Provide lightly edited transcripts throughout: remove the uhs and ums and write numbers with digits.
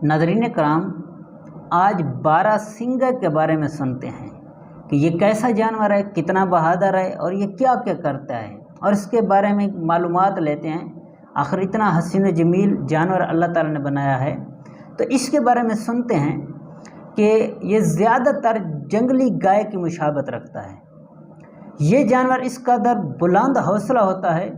नाज़रीन कराम, आज बारहसिंगा के बारे में सुनते हैं कि ये कैसा जानवर है, कितना बहादुर है और ये क्या क्या करता है, और इसके बारे में मालूमात लेते हैं। आखिर इतना हसीन जमील जानवर अल्लाह ताला ने बनाया है, तो इसके बारे में सुनते हैं कि ये ज़्यादातर जंगली गाय की मुशाबत रखता है। ये जानवर इस कदर बुलंद हौसला होता है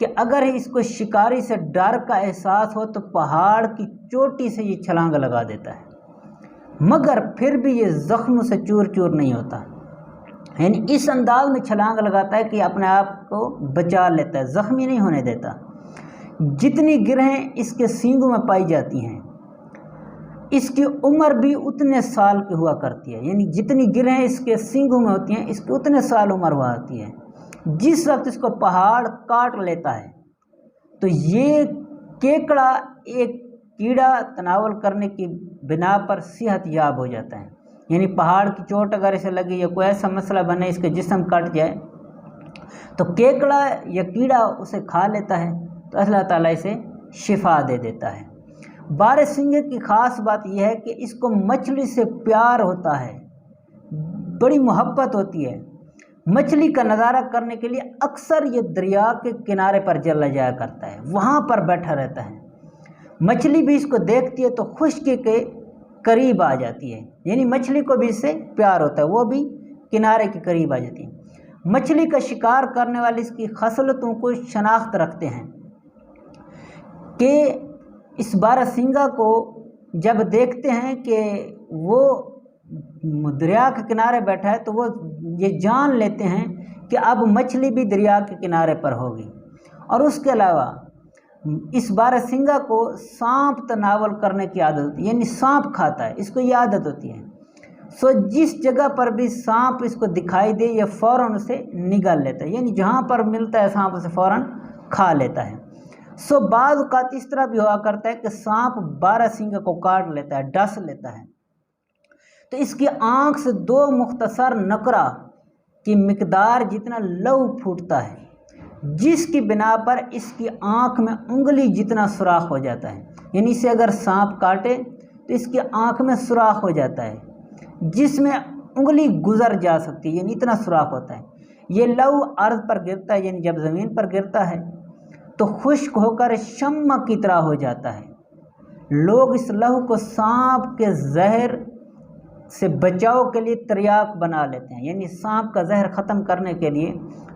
कि अगर इसको शिकारी से डर का एहसास हो तो पहाड़ की चोटी से ये छलांग लगा देता है, मगर फिर भी ये ज़ख्म से चूर चूर नहीं होता। यानी इस अंदाज में छलांग लगाता है कि अपने आप को बचा लेता है, ज़ख्मी नहीं होने देता। जितनी गिरहें इसके सींगों में पाई जाती हैं, इसकी उम्र भी उतने साल की हुआ करती है। यानी जितनी गिरहें इसके सींगों में होती हैं, इसकी उतने साल उम्र हुआ होती है। जिस वक्त इसको पहाड़ काट लेता है तो ये केकड़ा एक कीड़ा तनावल करने की बिना पर सेहत याब हो जाता है। यानी पहाड़ की चोट अगर इसे लगे या कोई ऐसा मसला बने, इसके जिस्म कट जाए, तो केकड़ा या कीड़ा उसे खा लेता है, तो अल्लाह ताला इसे शिफा दे देता है। बारहसिंगे की ख़ास बात यह है कि इसको मछली से प्यार होता है, बड़ी मोहब्बत होती है। मछली का नज़ारा करने के लिए अक्सर ये दरिया के किनारे पर चला जाया करता है, वहाँ पर बैठा रहता है। मछली भी इसको देखती है तो खुश्की के करीब आ जाती है। यानी मछली को भी इससे प्यार होता है, वो भी किनारे के करीब आ जाती है। मछली का शिकार करने वाले इसकी खसलतों को शनाख्त रखते हैं कि इस बारहसिंगा को जब देखते हैं कि वो दरिया के किनारे बैठा है, तो वो ये जान लेते हैं कि अब मछली भी दरिया के किनारे पर होगी। और उसके अलावा इस बारहसिंगा को सांप तनावल करने की आदत होती है, यानी सांप खाता है, इसको ये आदत होती है। सो जिस जगह पर भी सांप इसको दिखाई दे, ये फ़ौरन उसे निगल लेता है। यानी जहाँ पर मिलता है सांप उसे फ़ौरन खा लेता है। सो बाज़ औक़ात इस तरह भी हुआ करता है कि सांप बारहसिंगा को काट लेता है, डस लेता है, तो इसकी आँख से दो मुख्तसर नकरा की मिकदार जितना लहू फूटता है, जिसकी बिना पर इसकी आँख में उंगली जितना सुराख हो जाता है। यानी इसे अगर सांप काटे तो इसकी आँख में सुराख हो जाता है, जिसमें उंगली गुजर जा सकती है, यानी इतना सुराख होता है। ये लहू अर्ज़ पर गिरता है, यानी जब ज़मीन पर गिरता है तो खुश्क होकर शम्मा की तरह हो जाता है। लोग इस लहू को सांप के जहर से बचाव के लिए तरियाक बना लेते हैं। यानी सांप का जहर ख़त्म करने के लिए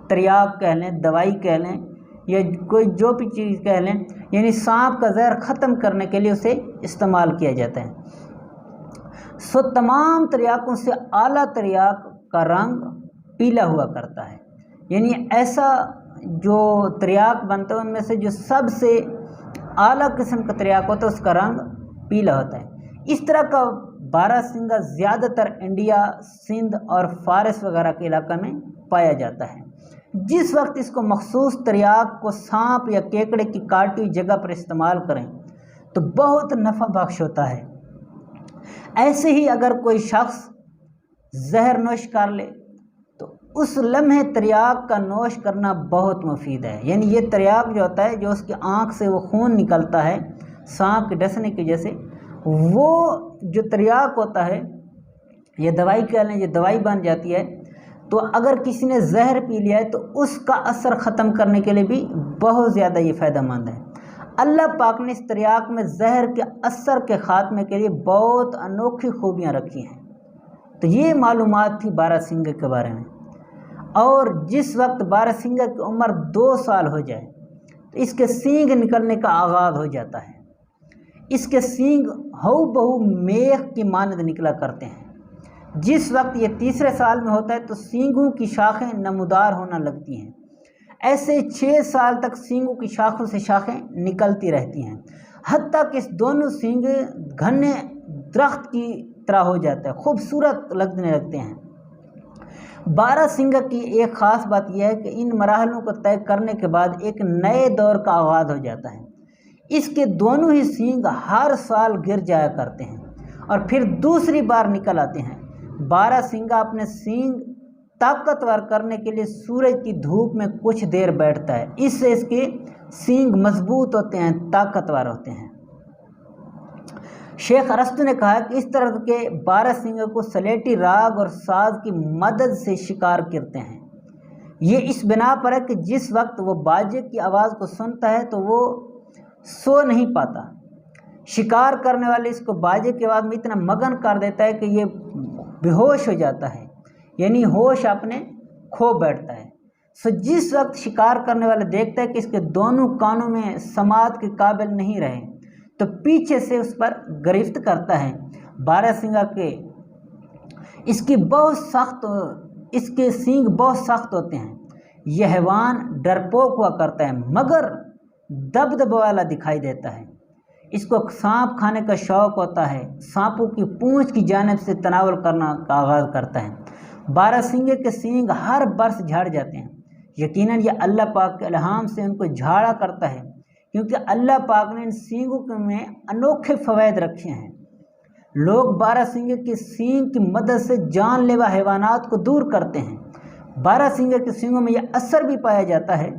तरियाक कह लें, दवाई कह लें, या कोई जो भी चीज़ कह लें, यानी सांप का जहर ख़त्म करने के लिए उसे इस्तेमाल किया जाता है। सो तमाम तरियाकों से आला तरियाक का रंग पीला हुआ करता है। यानी ऐसा जो तरियाक बनते हैं उनमें से जो सबसे आला किस्म का तरियाक होता है उसका रंग पीला होता है। इस तरह का बारहसिंगा ज़्यादातर इंडिया, सिंध और फारस वगैरह के इलाके में पाया जाता है। जिस वक्त इसको मखसूस तरियाक को सांप या केकड़े की काटी हुई जगह पर इस्तेमाल करें तो बहुत नफ़ा बख्श होता है। ऐसे ही अगर कोई शख्स जहर नोश कर ले तो उस लम्हे तरियाक का नोश करना बहुत मुफीद है। यानी ये तरियाक जो होता है, जो उसकी आँख से वो खून निकलता है सांप के डसने की वजह से, वो जो तरियाक होता है, ये दवाई कह लें, ये दवाई बन जाती है। तो अगर किसी ने जहर पी लिया है तो उसका असर ख़त्म करने के लिए भी बहुत ज़्यादा ये फ़ायदेमंद है। अल्लाह पाक ने इस तरियाक में जहर के असर के ख़ात्मे के लिए बहुत अनोखी खूबियाँ रखी हैं। तो ये मालूमात थी बारहसिंगे के बारे में। और जिस वक्त बारहसिंगे की उम्र 2 साल हो जाए तो इसके सींग निकलने का आगाज़ हो जाता है। इसके सींग हऊ बहू मेख की मानद निकला करते हैं। जिस वक्त ये 3रे साल में होता है तो सींगों की शाखें नमूदार होना लगती हैं। ऐसे 6 साल तक सींगों की शाखों से शाखें निकलती रहती हैं, हत्ता कि इस दोनों सींग घने दरख्त की तरह हो जाता है, खूबसूरत लगने लगते हैं। बारहसिंगा की एक ख़ास बात यह है कि इन मराहलों को तय करने के बाद एक नए दौर का आगाज़ हो जाता है। इसके दोनों ही सींग हर साल गिर जाया करते हैं और फिर दूसरी बार निकल आते हैं। बारहसिंगा अपने सींग ताकतवर करने के लिए सूरज की धूप में कुछ देर बैठता है, इससे इसके सींग मजबूत होते हैं, ताकतवर होते हैं। शेख अरस्तु ने कहा कि इस तरह के 12 सिंह को सलेटी राग और साज की मदद से शिकार करते हैं। ये इस बिना पर है कि जिस वक्त वो बाजे की आवाज़ को सुनता है तो वो सो नहीं पाता। शिकार करने वाले इसको बाजे की आवाज़ में इतना मगन कर देता है कि ये बेहोश हो जाता है, यानी होश अपने खो बैठता है। सो जिस वक्त शिकार करने वाला देखता है कि इसके दोनों कानों में समात के काबिल नहीं रहे तो पीछे से उस पर गिरफ्त करता है। 12 सिंगा के इसके सींग बहुत सख्त होते हैं। यह हैवान डरपोक हुआ करता है मगर दबदबा वाला दिखाई देता है। इसको सांप खाने का शौक़ होता है। सांपों की पूंछ की जानिब से तनावल करना का आगाज़ करता है। 12 सिंगे के सींग हर बरस झाड़ जाते हैं। यकीनन यह अल्लाह पाक के इल्हाम से उनको झाड़ा करता है, क्योंकि अल्लाह पाक ने इन सींगों में अनोखे फ़वाइद रखे हैं। लोग 12 सिंगे के सींग की मदद से जानलेवा हैवानात को दूर करते हैं। 12 सिंगे के सींगों में यह असर भी पाया जाता है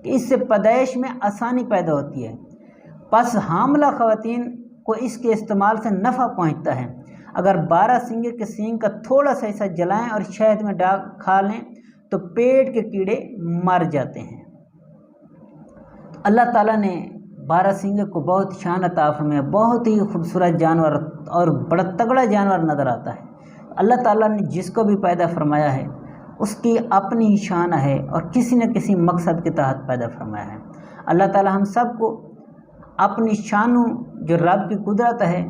कि इससे पैदाइश में आसानी पैदा होती है। पस हामला ख़वातीन को इसके इस्तेमाल से नफ़ा पहुँचता है। अगर 12 सिंगे के सींग का थोड़ा सा हिस्सा जलाएं और शहद में डाल खा लें तो पेट के कीड़े मर जाते हैं। अल्लाह ताला ने 12 सिंगे को बहुत शान अता फरमाया, बहुत ही खूबसूरत जानवर और बड़ा तगड़ा जानवर नज़र आता है। अल्लाह ताला ने जिसको भी पैदा फरमाया है उसकी अपनी ही शान है और किसी न किसी मकसद के तहत पैदा फरमाया है। अल्लाह ताला हम सब को अपनी शानों जो रब की कुदरत है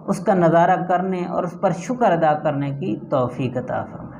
उसका नज़ारा करने और उस पर शुक्र अदा करने की तौफीक अता फरमाए।